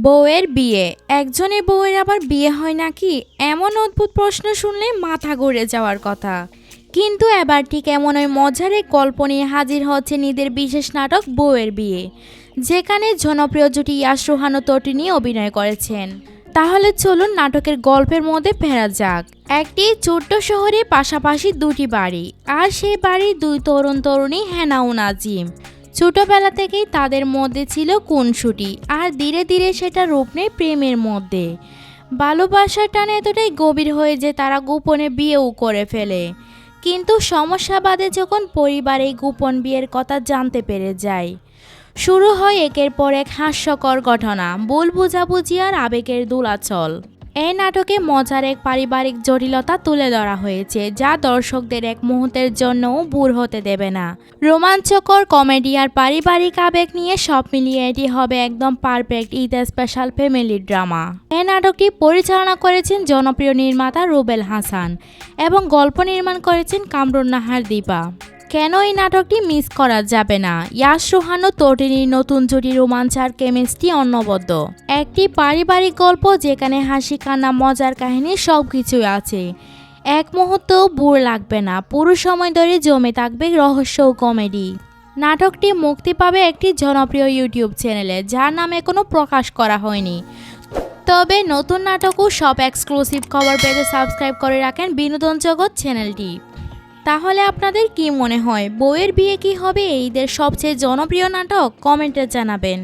বউয়ের বিয়ে, একজনের বউয়ের আবার বিয়ে হয় নাকি? এমন অদ্ভুত প্রশ্ন শুনলে মাথা ঘুরে যাওয়ার কথা। কিন্তু এবার ঠিক এমন ওই মজার এক গল্প নিয়ে হাজির হচ্ছে নিদের বিশেষ নাটক বউয়ের বিয়ে, যেখানে জনপ্রিয় জুটি ইয়াশ রোহান ও তটিনী অভিনয় করেছেন। তাহলে চলুন নাটকের গল্পের মধ্যে ফেরা যাক। একটি ছোট্ট শহরে পাশাপাশি দুটি বাড়ি, আর সেই বাড়ির দুই তরুণ তরুণী হেনা ও নাজিম। ছোটবেলা থেকেই তাদের মধ্যে ছিল খুনসুটি, আর ধীরে ধীরে সেটা রূপ নেয় প্রেমের মধ্যে। ভালোবাসার টান এতটাই গভীর হয়ে যে তারা গোপনে বিয়েও করে ফেলে। কিন্তু সমস্যা বাধে যখন পরিবার এই গোপন বিয়ের কথা জানতে পেরে যায়। শুরু হয় একের পর এক হাস্যকর ঘটনা, ভুল বোঝাবুঝি আর আবেগের দোলাচল। এই নাটকে মজার এক পারিবারিক জটিলতা তুলে ধরা হয়েছে, যা দর্শকদের এক মুহূর্তের জন্যও বোর হতে দেবে না। রোমাঞ্চকর কমেডি আর পারিবারিক আবেগ নিয়ে সব মিলিয়ে এটি হবে একদম perfect Eid special family drama. এই নাটকটি পরিচালনা করেছেন জনপ্রিয় নির্মাতা রুবেল হাসান এবং গল্প নির্মাণ করেছেন কামরুন নাহার দীপা। কেন এই নাটকটি মিস করা যাবে না? ইয়াশ রোহান ও তটিনীর নতুন জুটি রোমাঞ্চ আর কেমিস্ট্রি অনবদ্য। একটি পারিবারিক গল্প যেখানে হাসি কান্না মজার কাহিনী সবকিছুই আছে। এক মুহূর্তও বোর লাগবে না, পুরো সময় ধরে জমে থাকবে রহস্য ও কমেডি। নাটকটি মুক্তি পাবে একটি জনপ্রিয় ইউটিউব চ্যানেলে, যার নাম এখনো প্রকাশ করা হয়নি। তবে নতুন নাটক ও সব এক্সক্লুসিভ খবর পেতে সাবস্ক্রাইব করে রাখেন বিনোদন জগৎ চ্যানেলটি। তাহলে আপনাদের কি মনে হয়, বউয়ের বিয়ে কি হবে এই ঈদের সবচেয়ে জনপ্রিয় নাটক? কমেন্টে জানাবেন।